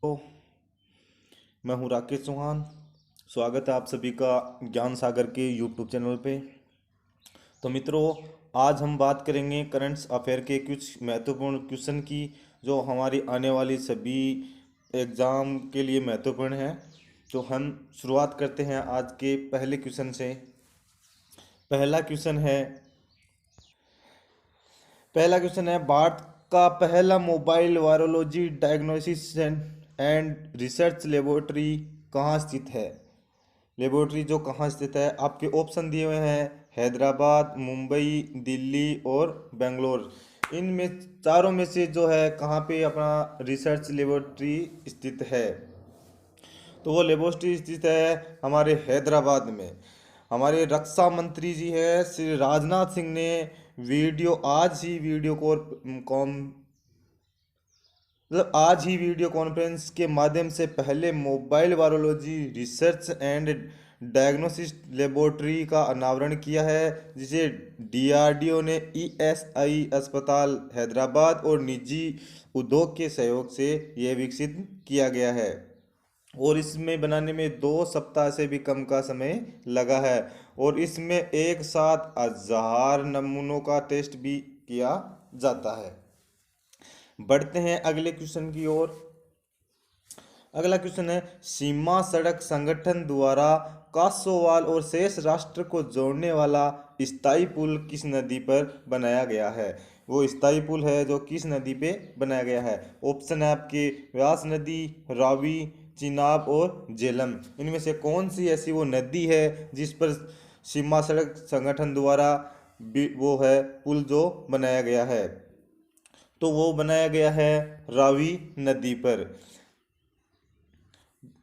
तो मैं हूं राकेश चौहान। स्वागत है आप सभी का ज्ञान सागर के यूट्यूब चैनल पे। तो मित्रों, आज हम बात करेंगे करंट अफेयर के कुछ महत्वपूर्ण क्वेश्चन की, जो हमारी आने वाली सभी एग्ज़ाम के लिए महत्वपूर्ण है। तो हम शुरुआत करते हैं आज के पहले क्वेश्चन से। पहला क्वेश्चन है पहला क्वेश्चन है, भारत का पहला mobile virology diagnosis and research laboratory कहाँ स्थित है? लेबोरेटरी जो कहाँ स्थित है, आपके ऑप्शन दिए हुए हैं हैदराबाद, मुंबई, दिल्ली और बेंगलोर। इनमें चारों में से जो है कहाँ पे अपना रिसर्च लेबोरेटरी स्थित है? तो वो लेबोरेटरी स्थित है हमारे हैदराबाद में। हमारे रक्षा मंत्री जी हैं श्री राजनाथ सिंह ने आज ही वीडियो कॉम मतलब आज ही वीडियो कॉन्फ्रेंस के माध्यम से पहले mobile virology research and diagnosis laboratory का अनावरण किया है, जिसे डीआरडीओ ने ईएसआई अस्पताल हैदराबाद और निजी उद्योग के सहयोग से यह विकसित किया गया है। और इसमें बनाने में 2 सप्ताह से भी कम का समय लगा है। और इसमें एक साथ 1000 नमूनों का टेस्ट भी किया जाता है। बढ़ते हैं अगले क्वेश्चन की ओर। अगला क्वेश्चन है, सीमा सड़क संगठन द्वारा कासोवाल और शेष राष्ट्र को जोड़ने वाला स्थायी पुल किस नदी पर बनाया गया है? वो स्थायी पुल है जो किस नदी पे बनाया गया है? ऑप्शन है आपके व्यास नदी, रावी, चिनाब और झेलम। इनमें से कौन सी ऐसी वो नदी है जिस पर सीमा सड़क संगठन द्वारा वो है पुल जो बनाया गया है? तो वो बनाया गया है रावी नदी पर।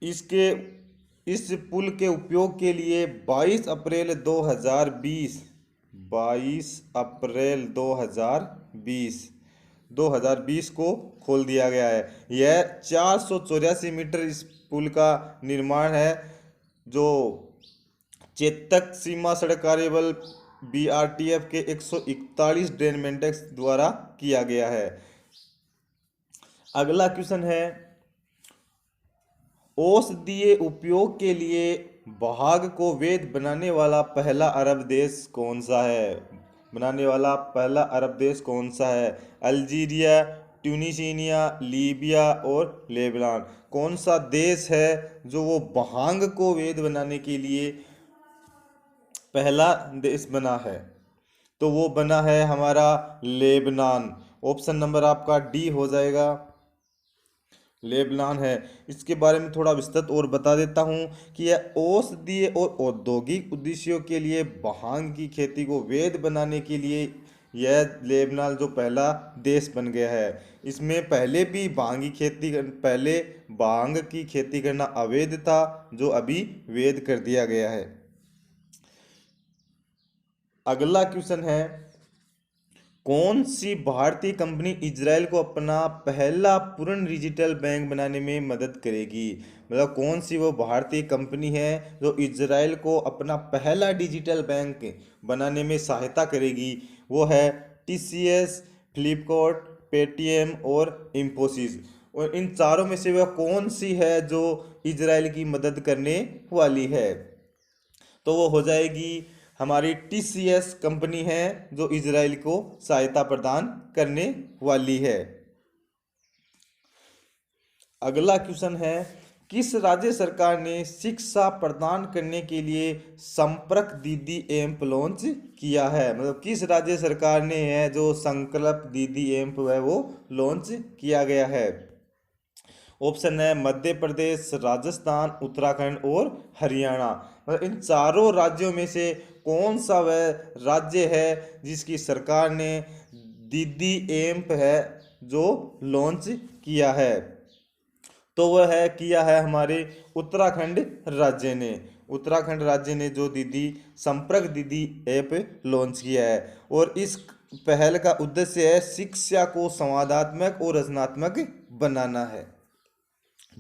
इसके इस पुल के उपयोग के लिए 22 अप्रैल 2020 को खोल दिया गया है। यह 484 मीटर इस पुल का निर्माण है, जो चेतक सीमा सड़क कार्यबल बीआरटीएफ के 141 ड्रेन मेंटेक्स द्वारा किया गया है। अगला क्वेश्चन है, औषधीय उपयोग के लिए भांग को वैध बनाने वाला पहला अरब देश कौन सा है? अल्जीरिया, ट्यूनीशिया, लीबिया और लेबनान। कौन सा देश है जो वो भांग को वैध बनाने के लिए पहला देश बना है? तो वो बना है हमारा लेबनान। ऑप्शन नंबर आपका डी हो जाएगा, लेबनान है। इसके बारे में थोड़ा विस्तृत और बता देता हूँ कि यह औषधीय और औद्योगिक उद्देश्यों के लिए भांग की खेती को वैध बनाने के लिए यह लेबनान जो पहला देश बन गया है। इसमें पहले भी पहले भांग की खेती करना अवैध था, जो अभी वैध कर दिया गया है। अगला क्वेश्चन है, कौन सी भारतीय कंपनी इजराइल को अपना पहला पूर्ण डिजिटल बैंक बनाने में मदद करेगी? मतलब कौन सी वो भारतीय कंपनी है जो इजराइल को अपना पहला डिजिटल बैंक बनाने में सहायता करेगी? वो है टीसीएस, फ्लिपकार्ट, पेटीएम और इंफोसिस। और इन चारों में से वह कौन सी है जो इजराइल की मदद करने वाली है? तो वो हो जाएगी हमारी टीसीएस कंपनी है, जो इजराइल को सहायता प्रदान करने वाली है। अगला क्वेश्चन है, किस राज्य सरकार ने शिक्षा प्रदान करने के लिए संपर्क दीदी ऐप लॉन्च किया है? मतलब किस राज्य सरकार ने है जो संकल्प दीदी ऐप है वो लॉन्च किया गया है? ऑप्शन है मध्य प्रदेश, राजस्थान, उत्तराखंड और हरियाणा। मतलब इन चारों राज्यों में से कौन सा वह राज्य है जिसकी सरकार ने दीदी ऐप है जो लॉन्च किया है? तो वह है किया है हमारे उत्तराखंड राज्य ने। उत्तराखंड राज्य ने जो संपर्क दीदी ऐप लॉन्च किया है। और इस पहल का उद्देश्य है शिक्षा को संवादात्मक और रचनात्मक बनाना है।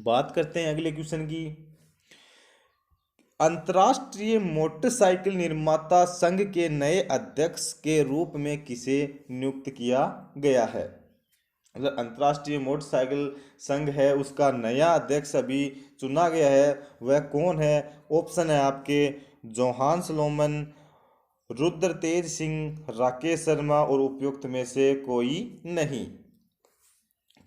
बात करते हैं अगले क्वेश्चन की। अंतर्राष्ट्रीय मोटरसाइकिल निर्माता संघ के नए अध्यक्ष के रूप में किसे नियुक्त किया गया है? मतलब अंतर्राष्ट्रीय मोटरसाइकिल संघ है उसका नया अध्यक्ष अभी चुना गया है, वह कौन है? ऑप्शन है आपके जोहान सोलोमन, रुद्रतेज सिंह, राकेश शर्मा और उपयुक्त में से कोई नहीं।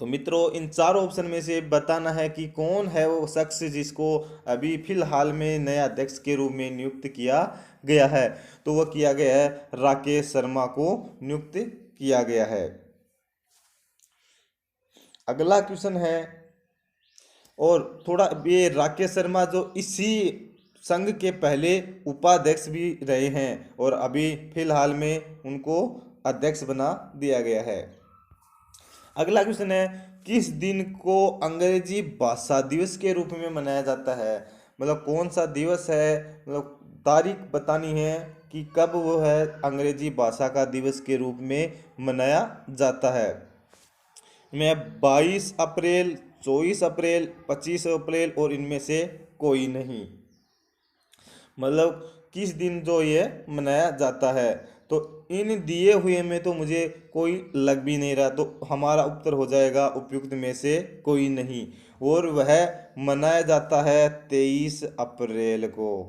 तो मित्रों इन चारों ऑप्शन में से बताना है कि कौन है वो शख्स जिसको अभी फिलहाल में नया अध्यक्ष के रूप में नियुक्त किया गया है। तो वह किया गया है राकेश शर्मा को नियुक्त किया गया है। अगला क्वेश्चन है, और थोड़ा ये राकेश शर्मा जो इसी संघ के पहले उपाध्यक्ष भी रहे हैं और अभी फिलहाल में उनको अध्यक्ष बना दिया गया है। अगला क्वेश्चन है, किस दिन को अंग्रेजी भाषा दिवस के रूप में मनाया जाता है? मतलब कौन सा दिवस है, मतलब तारीख बतानी है कि कब वो है अंग्रेजी भाषा का दिवस के रूप में मनाया जाता है। मैं 22 अप्रैल, 24 अप्रैल, 25 अप्रैल और इनमें से कोई नहीं। मतलब किस दिन जो ये मनाया जाता है। तो इन दिए हुए में तो मुझे कोई लग भी नहीं रहा, तो हमारा उत्तर हो जाएगा उपयुक्त में से कोई नहीं। और वह मनाया जाता है 23 अप्रैल को।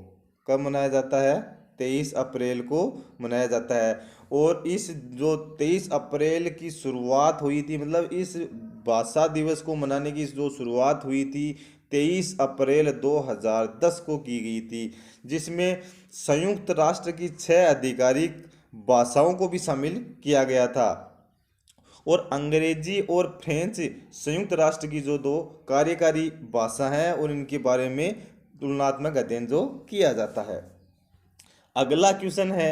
कब मनाया जाता है? 23 अप्रैल को मनाया जाता है। और इस जो 23 अप्रैल की शुरुआत हुई थी, मतलब इस भाषा दिवस को मनाने की जो शुरुआत हुई थी 23 अप्रैल 2010 को की गई थी, जिसमें संयुक्त राष्ट्र की 6 आधिकारिक भाषाओं को भी शामिल किया गया था। और अंग्रेजी और फ्रेंच संयुक्त राष्ट्र की जो 2 कार्यकारी भाषा हैं और इनके बारे में तुलनात्मक अध्ययन जो किया जाता है। अगला क्वेश्चन है,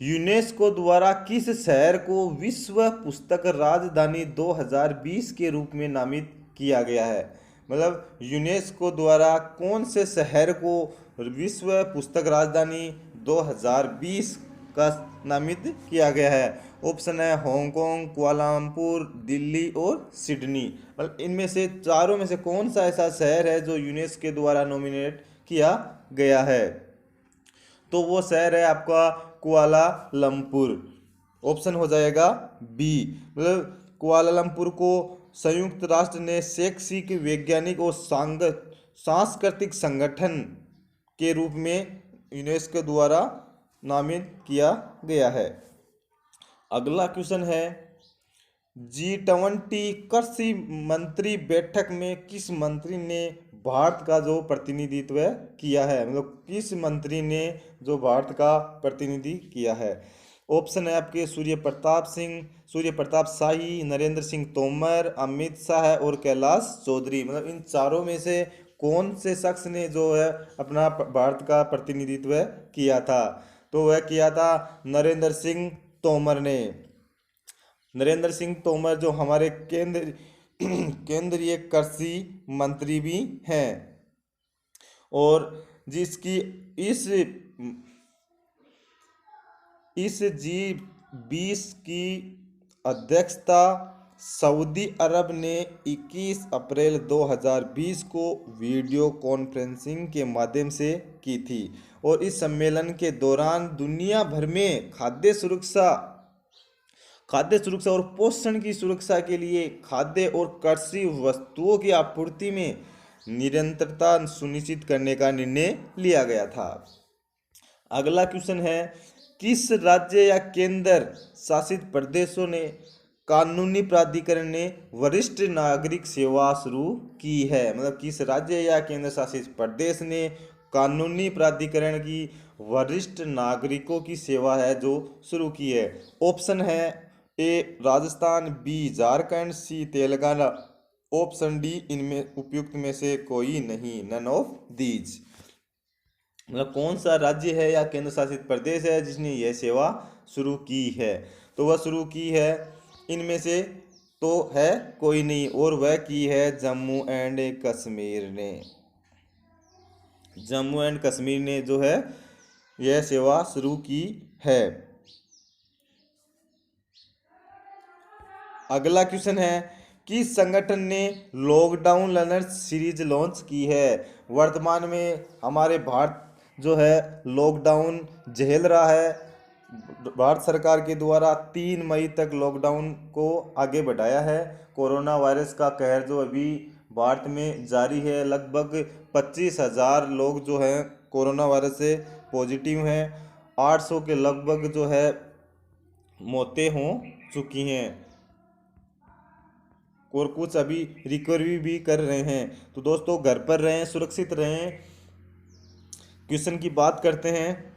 यूनेस्को द्वारा किस शहर को विश्व पुस्तक राजधानी 2020 के रूप में नामित किया गया है? मतलब यूनेस्को द्वारा कौन से शहर को विश्व पुस्तक राजधानी 2020 का नामित किया गया है? ऑप्शन है हांगकांग, कुआलालंपुर, दिल्ली और सिडनी। मतलब इनमें से चारों में से कौन सा ऐसा शहर है जो यूनेस्को के द्वारा नॉमिनेट किया गया है? तो वो शहर है आपका कुआलालंपुर। ऑप्शन हो जाएगा बी। मतलब कुआलालंपुर को संयुक्त राष्ट्र ने शैक्षिक, वैज्ञानिक और सांस्कृतिक संगठन के रूप में यूनेस्को द्वारा नामित किया गया है। अगला क्वेश्चन है, G20 कृषि मंत्री बैठक में किस मंत्री ने भारत का जो प्रतिनिधित्व किया है? मतलब किस मंत्री ने जो भारत का प्रतिनिधि किया है? ऑप्शन है आपके सूर्य प्रताप सिंह, सूर्य प्रताप शाही, नरेंद्र सिंह तोमर, अमित शाह और कैलाश चौधरी। मतलब इन चारों में से कौन से शख्स ने जो है अपना भारत का प्रतिनिधित्व किया था? तो वह किया था नरेंद्र सिंह तोमर ने। नरेंद्र सिंह तोमर जो हमारे केंद्रीय कृषि मंत्री भी हैं और जिसकी इस G20 की अध्यक्षता सऊदी अरब ने 21 अप्रैल 2020 को वीडियो कॉन्फ्रेंसिंग के माध्यम से की थी। और इस सम्मेलन के दौरान दुनिया भर में खाद्य सुरक्षा और पोषण की सुरक्षा के लिए खाद्य और कृषि वस्तुओं की आपूर्ति में निरंतरता सुनिश्चित करने का निर्णय लिया गया था। अगला क्वेश्चन है, किस राज्य या केंद्र शासित प्रदेशों ने कानूनी प्राधिकरण ने वरिष्ठ नागरिक सेवा शुरू की है? मतलब किस राज्य या केंद्र शासित प्रदेश ने कानूनी प्राधिकरण की वरिष्ठ नागरिकों की सेवा है जो शुरू की है? ऑप्शन है ए राजस्थान, बी झारखंड, सी तेलंगाना, ऑप्शन डी इनमें उपयुक्त में से कोई नहीं, नन ऑफ दीज। मतलब कौन सा राज्य है या केंद्र शासित प्रदेश है जिसने यह सेवा शुरू की है? तो वह शुरू की है इनमें से तो है कोई नहीं, और वह की है जम्मू एंड कश्मीर ने। जम्मू एंड कश्मीर ने जो है यह सेवा शुरू की है। अगला क्वेश्चन है, किस संगठन ने लॉकडाउन लर्नर्स सीरीज लॉन्च की है? वर्तमान में हमारे भारत जो है लॉकडाउन झेल रहा है, भारत सरकार के द्वारा 3 मई तक लॉकडाउन को आगे बढ़ाया है। कोरोना वायरस का कहर जो अभी भारत में जारी है, लगभग 25,000 लोग जो हैं कोरोना वायरस से पॉजिटिव हैं। 800 के लगभग जो है मौतें हो चुकी हैं और कुछ अभी रिकवरी भी कर रहे हैं। तो दोस्तों, घर पर रहें, सुरक्षित रहें। क्वेश्चन की बात करते हैं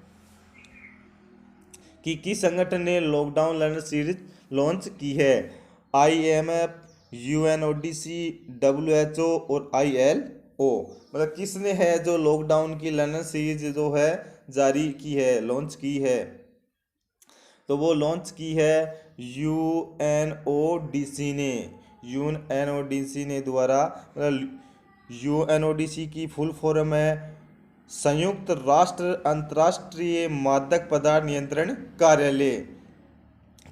कि किस संगठन ने लॉकडाउन लर्नर सीरीज लॉन्च की है? IMF, UNODC, WHO और ILO। मतलब किसने है जो लॉकडाउन की लर्नर सीरीज जो है जारी की है, लॉन्च की है? तो वो लॉन्च की है UNODC ने। UNODC ने द्वारा, मतलब UNODC की फुल फॉर्म है संयुक्त राष्ट्र अंतर्राष्ट्रीय मादक पदार्थ नियंत्रण कार्यालय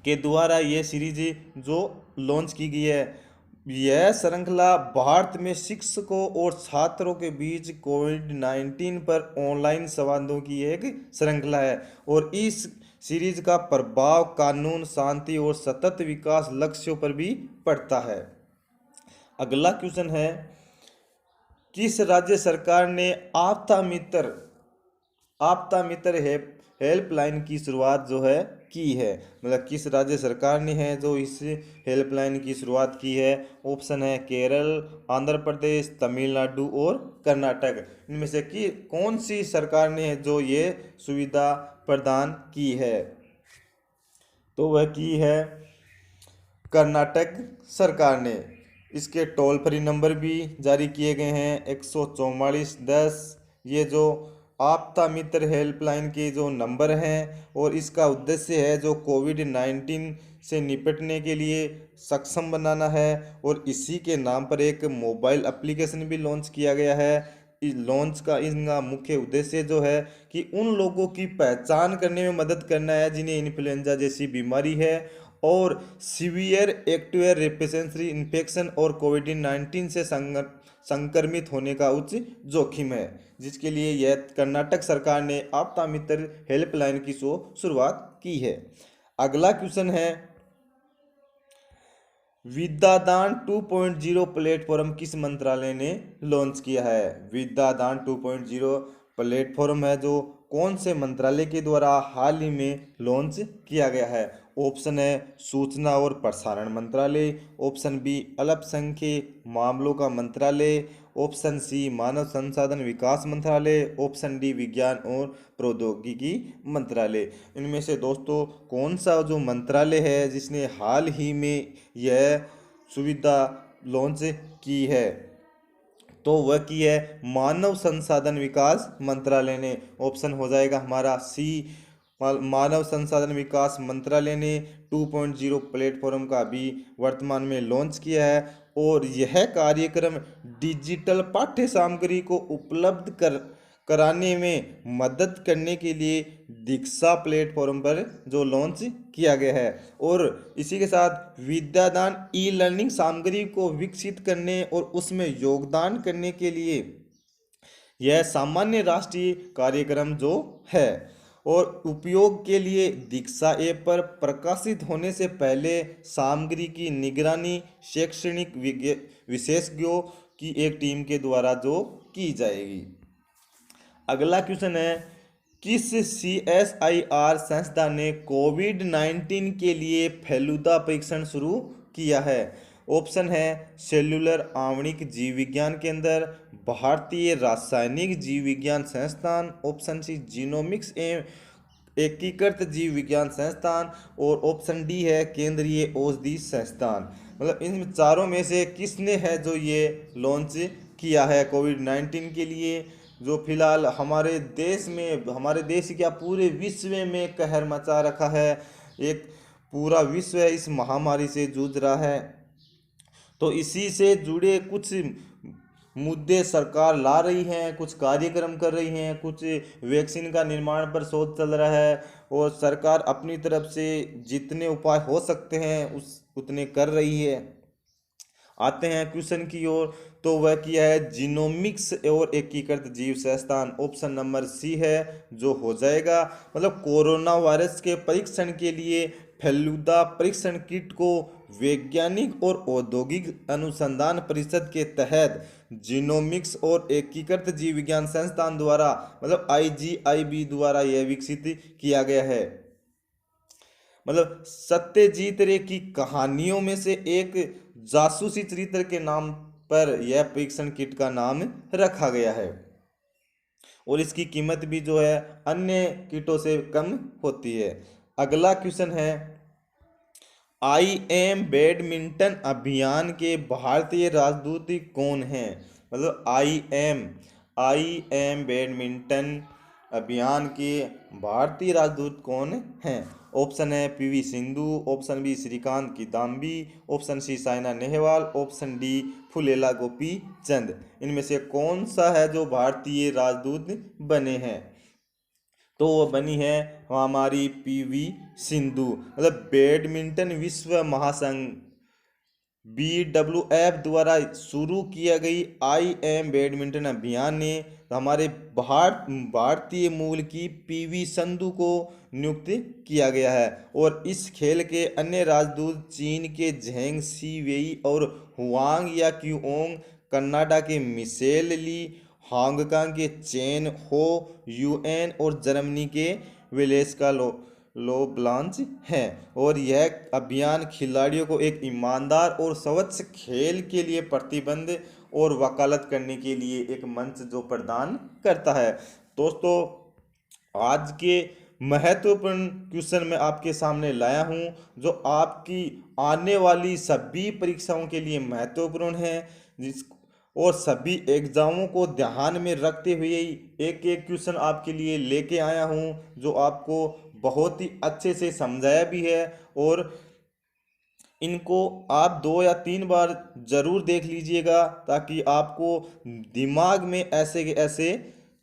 के द्वारा ये सीरीज जो लॉन्च की गई है। यह श्रृंखला भारत में शिक्षकों और छात्रों के बीच कोविड-19 पर ऑनलाइन संवादों की एक श्रृंखला है और इस सीरीज का प्रभाव कानून, शांति और सतत विकास लक्ष्यों पर भी पड़ता है। अगला क्वेश्चन है, किस राज्य सरकार ने आपदा मित्र हेल्पलाइन की शुरुआत जो है की है? मतलब किस राज्य सरकार ने है जो इस हेल्पलाइन की शुरुआत की है? ऑप्शन है केरल, आंध्र प्रदेश, तमिलनाडु और कर्नाटक। इनमें से कौन सी सरकार ने है जो ये सुविधा प्रदान की है? तो वह की है कर्नाटक सरकार ने। इसके टोल फ्री नंबर भी जारी किए गए हैं 14410। ये जो आपदा मित्र हेल्पलाइन के जो नंबर हैं, और इसका उद्देश्य है जो कोविड-19 से निपटने के लिए सक्षम बनाना है। और इसी के नाम पर एक मोबाइल एप्लीकेशन भी लॉन्च किया गया है। इस लॉन्च का इनका मुख्य उद्देश्य जो है कि उन लोगों की पहचान करने में मदद करना है जिन्हें इन्फ्लुएंजा जैसी बीमारी है और सीवियर एक्टिव रेस्पिरेटरी इन्फेक्शन और कोविड-19 से संक्रमित होने का उच्च जोखिम है, जिसके लिए यह कर्नाटक सरकार ने आपदा मित्र हेल्पलाइन की शुरुआत की है। अगला क्वेश्चन है, विद्यादान 2.0 प्लेटफॉर्म किस मंत्रालय ने लॉन्च किया है? विद्यादान 2.0 प्लेटफॉर्म है जो कौन से मंत्रालय के द्वारा हाल ही में लॉन्च किया गया है? ऑप्शन है सूचना और प्रसारण मंत्रालय, ऑप्शन बी अल्पसंख्यक मामलों का मंत्रालय, ऑप्शन सी मानव संसाधन विकास मंत्रालय, ऑप्शन डी विज्ञान और प्रौद्योगिकी मंत्रालय। इनमें से दोस्तों कौन सा जो मंत्रालय है जिसने हाल ही में यह सुविधा लॉन्च की है? तो वह की है मानव संसाधन विकास मंत्रालय ने। ऑप्शन हो जाएगा हमारा सी, मानव संसाधन विकास मंत्रालय ने 2.0 प्लेटफॉर्म का भी वर्तमान में लॉन्च किया है और यह कार्यक्रम डिजिटल पाठ्य सामग्री को उपलब्ध कराने में मदद करने के लिए दीक्षा प्लेटफॉर्म पर जो लॉन्च किया गया है। और इसी के साथ विद्यादान ई लर्निंग सामग्री को विकसित करने और उसमें योगदान करने के लिए यह सामान्य राष्ट्रीय कार्यक्रम जो है और उपयोग के लिए दीक्षा ऐप पर प्रकाशित होने से पहले सामग्री की निगरानी शैक्षणिक विशेषज्ञों की एक टीम के द्वारा जो की जाएगी। अगला क्वेश्चन है, किस CSIR संस्था ने कोविड-19 के लिए फेलुदा परीक्षण शुरू किया है? ऑप्शन है सेल्युलर आणविक जीव विज्ञान केंद्र, भारतीय रासायनिक जीव विज्ञान संस्थान, ऑप्शन सी जीनोमिक्स एवं एकीकृत जीव विज्ञान संस्थान, और ऑप्शन डी है केंद्रीय औषधि संस्थान। मतलब इन चारों में से किसने है जो ये लॉन्च किया है कोविड-19 के लिए, जो फिलहाल हमारे देश में, हमारे देश क्या पूरे विश्व में कहर मचा रखा है। एक पूरा विश्व इस महामारी से जूझ रहा है। तो इसी से जुड़े कुछ मुद्दे सरकार ला रही हैं, कुछ कार्यक्रम कर रही हैं, कुछ वैक्सीन का निर्माण पर शोध चल रहा है और सरकार अपनी तरफ से जितने उपाय हो सकते हैं उतने कर रही है। आते हैं क्वेश्चन की ओर, तो वह किया है जीनोमिक्स और एकीकृत जीव संस्थान, ऑप्शन नंबर सी है जो हो जाएगा। मतलब कोरोना वायरस के परीक्षण के लिए फेलुदा परीक्षण किट को वैज्ञानिक और औद्योगिक अनुसंधान परिषद के तहत जीनोमिक्स और एकीकृत जीव विज्ञान संस्थान द्वारा मतलब IGIB द्वारा यह विकसित किया गया है। मतलब सत्यजीत रे की कहानियों में से एक जासूसी चरित्र के नाम पर यह परीक्षण किट का नाम रखा गया है, और इसकी कीमत भी जो है अन्य किटों से कम होती है। अगला क्वेश्चन है, बैडमिंटन अभियान के भारतीय राजदूत कौन हैं? मतलब आई एम बैडमिंटन अभियान के भारतीय राजदूत कौन हैं? ऑप्शन है PV Sindhu, option B Srikanth Kidambi, option C Saina Nehwal, option D Pullela Gopi Chand. इनमें से कौन सा है जो भारतीय राजदूत बने हैं? तो वो बनी है हमारी PV सिंधु। मतलब बैडमिंटन विश्व महासंघ BWF द्वारा शुरू किया गई बैडमिंटन अभियान ने हमारे भारतीय मूल की PV सिंधु को नियुक्त किया गया है, और इस खेल के अन्य राजदूत चीन के झेंग सी वेई और हुआंग या क्यूओंग, कनाडा के मिशेल ली, हांगकांग के चेन हो UN और जर्मनी के वेलेस्का लो ब्लांच हैं। और यह अभियान खिलाड़ियों को एक ईमानदार और स्वच्छ खेल के लिए प्रतिबंध और वकालत करने के लिए एक मंच जो प्रदान करता है। दोस्तों, आज के महत्वपूर्ण क्वेश्चन मैं आपके सामने लाया हूं जो आपकी आने वाली सभी परीक्षाओं के लिए महत्वपूर्ण है, जिस और सभी एग्जामों को ध्यान में रखते हुए एक एक क्वेश्चन आपके लिए लेके आया हूं जो आपको बहुत ही अच्छे से समझाया भी है, और इनको आप 2 या 3 बार जरूर देख लीजिएगा ताकि आपको दिमाग में ऐसे के ऐसे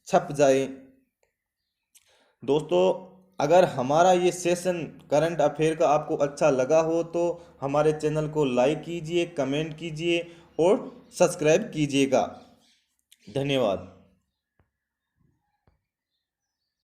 छप जाए। दोस्तों, अगर हमारा ये सेशन करंट अफेयर का आपको अच्छा लगा हो तो हमारे चैनल को लाइक कीजिए, कमेंट कीजिए और सब्सक्राइब कीजिएगा। धन्यवाद।